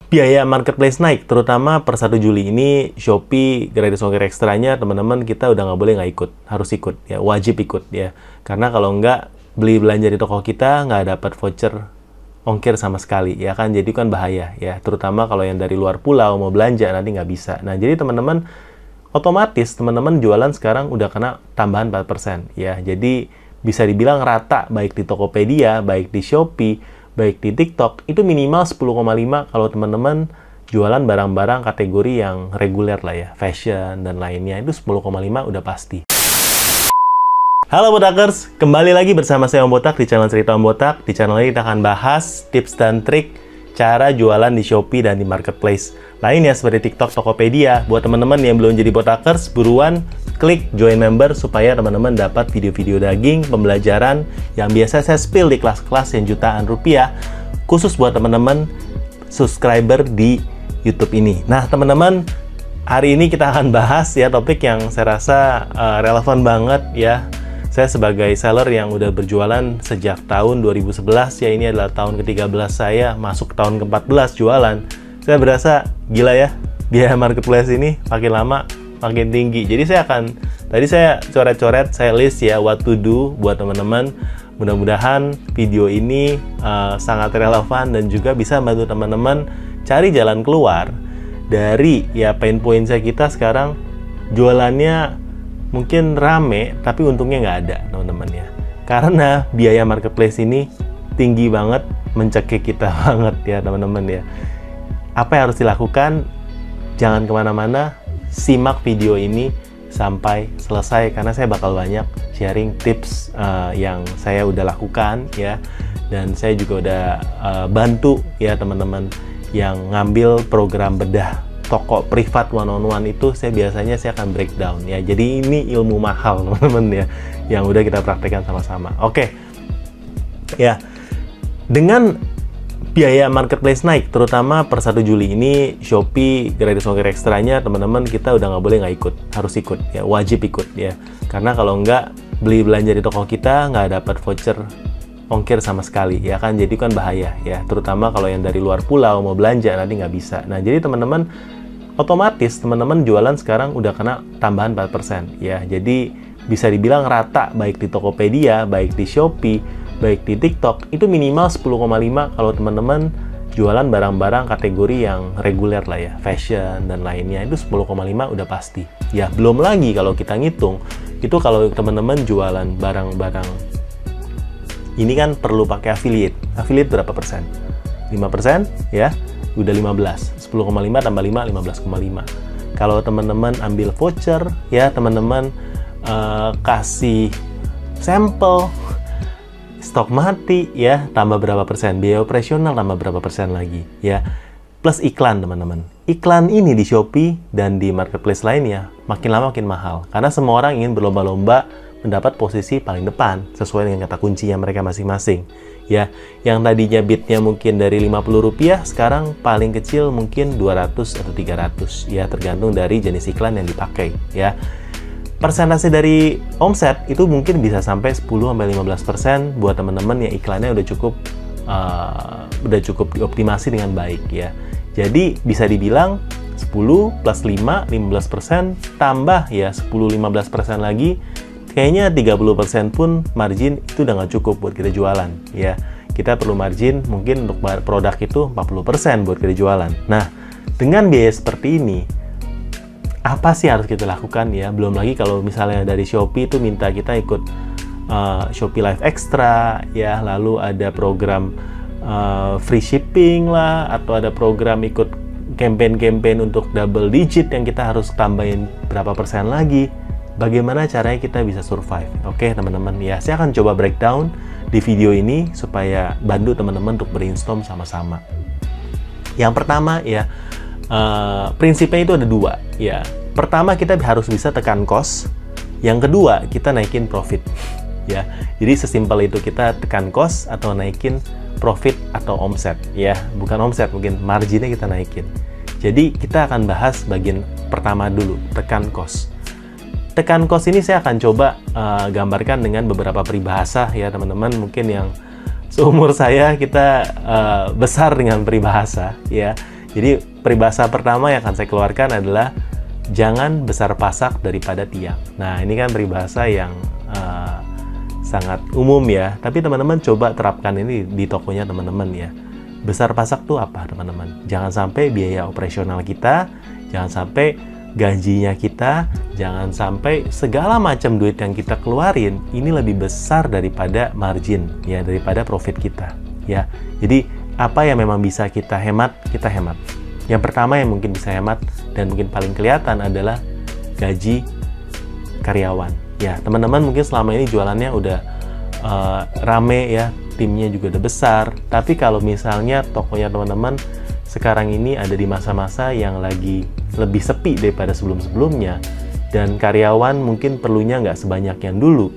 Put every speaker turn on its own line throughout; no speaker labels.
biaya marketplace naik, terutama per 1 Juli ini Shopee gratis ongkir ekstranya teman-teman kita udah nggak boleh nggak ikut, harus ikut ya, wajib ikut ya. Karena kalau nggak beli belanja di toko kita nggak dapat voucher ongkir sama sekali ya kan, jadi kan bahaya ya. Terutama kalau yang dari luar pulau mau belanja nanti nggak bisa. Nah jadi teman-teman otomatis teman-teman jualan sekarang udah kena tambahan 4% ya. Jadi bisa dibilang rata baik di Tokopedia, baik di Shopee, baik di TikTok, itu minimal 10,5 kalau teman-teman jualan barang-barang kategori yang reguler lah ya, fashion dan lainnya, itu 10,5 udah pasti. Halo Botakers, kembali lagi bersama saya Om Botak di channel Cerita Om Botak. Di channel ini kita akan bahas tips dan trik cara jualan di Shopee dan di Marketplace lainnya seperti TikTok, Tokopedia. Buat teman-teman yang belum jadi Botakers, buruan klik join member supaya teman-teman dapat video-video daging pembelajaran yang biasa saya spill di kelas-kelas yang jutaan rupiah khusus buat teman-teman subscriber di YouTube ini. Nah teman-teman, hari ini kita akan bahas ya topik yang saya rasa relevan banget ya. Saya sebagai seller yang udah berjualan sejak tahun 2011 ya, ini adalah tahun ke-13 saya, masuk tahun ke-14 jualan. Saya berasa gila ya, biaya marketplace ini makin lama makin tinggi. Jadi tadi saya coret-coret, saya list ya what to do buat teman-teman. Mudah-mudahan video ini sangat relevan dan juga bisa membantu teman-teman cari jalan keluar dari ya pain point saya. Kita sekarang jualannya mungkin rame tapi untungnya nggak ada teman-teman ya. Karena biaya marketplace ini tinggi banget, mencekik kita banget ya teman-teman ya. Apa yang harus dilakukan? Jangan kemana-mana, simak video ini sampai selesai karena saya bakal banyak sharing tips yang saya udah lakukan ya, dan saya juga udah bantu ya teman-teman yang ngambil program bedah toko privat one-on-one itu. Saya biasanya akan breakdown ya, jadi ini ilmu mahal teman-teman ya yang udah kita praktekkan sama-sama. Oke ya, dengan biaya marketplace naik, terutama per 1 Juli ini Shopee gratis ongkir ekstranya teman-teman kita udah nggak boleh nggak ikut, harus ikut ya, wajib ikut ya. Karena kalau nggak beli belanja di toko kita nggak dapat voucher ongkir sama sekali ya kan, jadi kan bahaya ya. Terutama kalau yang dari luar pulau mau belanja nanti nggak bisa. Nah jadi teman-teman otomatis teman-teman jualan sekarang udah kena tambahan 4% ya. Jadi bisa dibilang rata baik di Tokopedia, baik di Shopee, baik di TikTok, itu minimal 10,5 kalau teman-teman jualan barang-barang kategori yang reguler lah ya, fashion dan lainnya, itu 10,5 udah pasti. Ya, belum lagi kalau kita ngitung, itu kalau teman-teman jualan barang-barang ini kan perlu pakai affiliate. Affiliate berapa persen? 5% ya, udah 15. 10,5 tambah 5, 15,5. Kalau teman-teman ambil voucher ya, teman-teman kasih sampel stok mati ya, tambah berapa persen, biaya operasional tambah berapa persen lagi ya, plus iklan teman-teman. Iklan ini di Shopee dan di marketplace lainnya makin lama makin mahal karena semua orang ingin berlomba-lomba mendapat posisi paling depan sesuai dengan kata kuncinya mereka masing-masing ya. Yang tadinya bitnya mungkin dari Rp50 sekarang paling kecil mungkin 200 atau 300 ya, tergantung dari jenis iklan yang dipakai ya. Persentase dari omset itu mungkin bisa sampai 10-15% buat teman-teman yang iklannya udah cukup dioptimasi dengan baik ya. Jadi bisa dibilang 10 plus 5, 15% tambah ya 10-15% lagi, kayaknya 30% pun margin itu udah nggak cukup buat kita jualan ya. Kita perlu margin mungkin untuk produk itu 40% buat kita jualan. Nah dengan biaya seperti ini, apa sih harus kita lakukan ya? Belum lagi kalau misalnya dari Shopee itu minta kita ikut Shopee Live Extra ya, lalu ada program free shipping lah, atau ada program ikut campaign-campaign untuk double digit yang kita harus tambahin berapa persen lagi. Bagaimana caranya kita bisa survive? Oke teman-teman ya, saya akan coba breakdown di video ini supaya bantu teman-teman untuk brainstorm sama-sama. Yang pertama ya, prinsipnya itu ada dua ya. Pertama, kita harus bisa tekan cost. Yang kedua, kita naikin profit ya. Jadi sesimpel itu, kita tekan cost atau naikin profit atau omset ya. Bukan omset, mungkin marginnya kita naikin. Jadi kita akan bahas bagian pertama dulu, tekan cost. Tekan cost ini saya akan coba gambarkan dengan beberapa peribahasa ya teman-teman. Mungkin yang seumur saya kita besar dengan peribahasa ya. Jadi peribahasa pertama yang akan saya keluarkan adalah jangan besar pasak daripada tiang. Nah, ini kan peribahasa yang sangat umum ya, tapi teman-teman coba terapkan ini di tokonya teman-teman ya. Besar pasak tuh apa teman-teman? Jangan sampai biaya operasional kita, jangan sampai gajinya kita, jangan sampai segala macam duit yang kita keluarin ini lebih besar daripada margin ya, daripada profit kita ya. Jadi apa yang memang bisa kita hemat, kita hemat. Yang pertama yang mungkin bisa hemat dan mungkin paling kelihatan adalah gaji karyawan. Ya, teman-teman mungkin selama ini jualannya udah rame ya, timnya juga udah besar. Tapi kalau misalnya tokonya teman-teman sekarang ini ada di masa-masa yang lagi lebih sepi daripada sebelum-sebelumnya, dan karyawan mungkin perlunya nggak sebanyak yang dulu,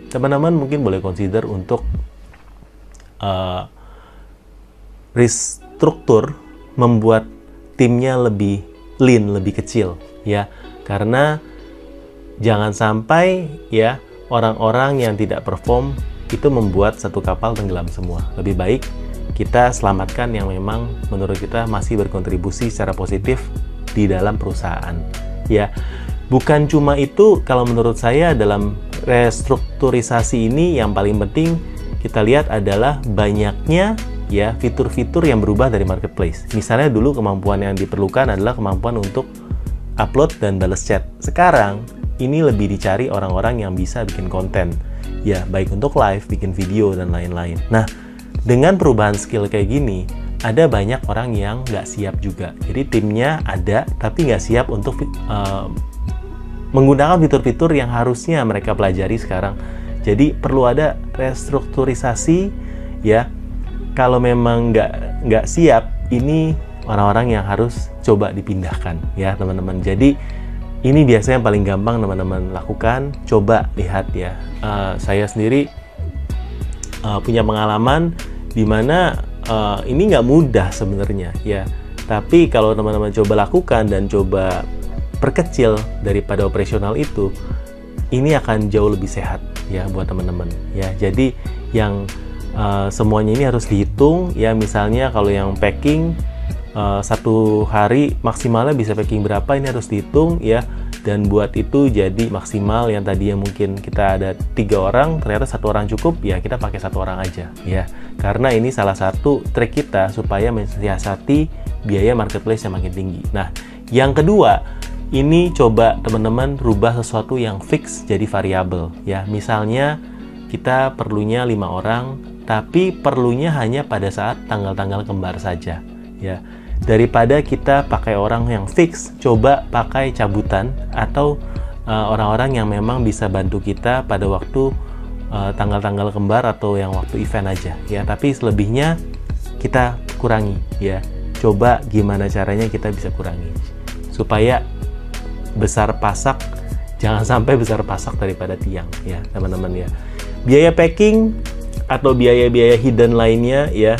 teman-teman mungkin boleh consider untuk restruktur, membuat timnya lebih lean, lebih kecil ya, karena jangan sampai ya orang-orang yang tidak perform itu membuat satu kapal tenggelam semua. Lebih baik kita selamatkan yang memang menurut kita masih berkontribusi secara positif di dalam perusahaan ya. Bukan cuma itu, kalau menurut saya dalam restrukturisasi ini yang paling penting kita lihat adalah banyaknya ya fitur-fitur yang berubah dari marketplace. Misalnya dulu kemampuan yang diperlukan adalah kemampuan untuk upload dan balas chat. Sekarang ini lebih dicari orang-orang yang bisa bikin konten ya, baik untuk live, bikin video dan lain-lain. Nah, dengan perubahan skill kayak gini, ada banyak orang yang nggak siap juga. Jadi timnya ada tapi nggak siap untuk menggunakan fitur-fitur yang harusnya mereka pelajari sekarang. Jadi perlu ada restrukturisasi ya. Kalau memang nggak siap, ini orang-orang yang harus coba dipindahkan ya teman-teman. Jadi ini biasanya yang paling gampang teman-teman lakukan. Coba lihat ya. Saya sendiri punya pengalaman di mana ini nggak mudah sebenarnya ya. Tapi kalau teman-teman coba lakukan dan coba perkecil daripada operasional itu, ini akan jauh lebih sehat ya buat teman-teman ya. Jadi yang semuanya ini harus dihitung ya. Misalnya kalau yang packing satu hari maksimalnya bisa packing berapa, ini harus dihitung ya. Dan buat itu jadi maksimal yang tadinya mungkin kita ada 3 orang, ternyata 1 orang cukup ya, kita pakai 1 orang aja ya. Karena ini salah satu trik kita supaya mensiasati biaya marketplace yang makin tinggi. Nah, yang kedua, ini coba teman-teman rubah sesuatu yang fix jadi variabel ya. Misalnya kita perlunya 5 orang, tapi perlunya hanya pada saat tanggal-tanggal kembar saja ya. Daripada kita pakai orang yang fix, coba pakai cabutan atau orang-orang yang memang bisa bantu kita pada waktu tanggal-tanggal kembar atau yang waktu event aja ya. Tapi selebihnya kita kurangi ya. Coba gimana caranya kita bisa kurangi supaya besar pasak, jangan sampai besar pasak daripada tiang ya teman-teman ya. Biaya packing atau biaya-biaya hidden lainnya ya,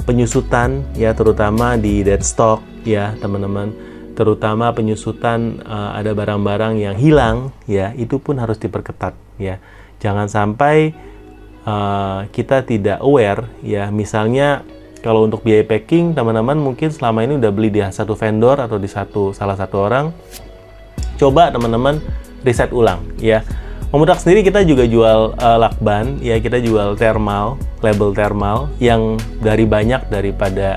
penyusutan ya, terutama di dead stock ya teman-teman, terutama penyusutan ada barang-barang yang hilang ya, itu pun harus diperketat ya. Jangan sampai kita tidak aware ya. Misalnya kalau untuk biaya packing, teman-teman mungkin selama ini udah beli di satu vendor atau di salah satu orang. Coba teman-teman riset ulang ya. Pemudak sendiri kita juga jual lakban ya, kita jual thermal, label thermal yang dari banyak daripada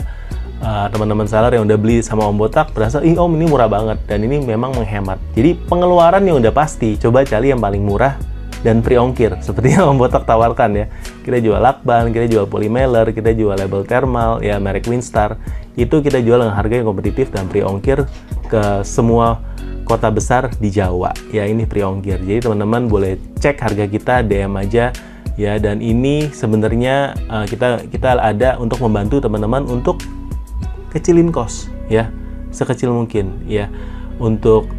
teman-teman seller yang udah beli sama Om Botak berasa, ih Om ini murah banget dan ini memang menghemat. Jadi pengeluaran yang udah pasti, coba cari yang paling murah dan free ongkir seperti yang Om Botak tawarkan ya. Kita jual lakban, kita jual polymailer, kita jual label thermal ya, merek Winstar. Itu kita jual dengan harga yang kompetitif dan free ongkir ke semua kota besar di Jawa ya, ini free ongkir. Jadi teman-teman boleh cek harga kita, DM aja ya. Dan ini sebenarnya kita ada untuk membantu teman-teman untuk kecilin cost ya, sekecil mungkin ya. Untuk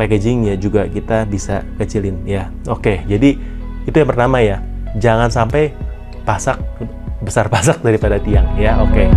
packaging ya juga kita bisa kecilin ya. Oke, jadi itu yang pertama ya, jangan sampai besar pasak daripada tiang ya. Oke.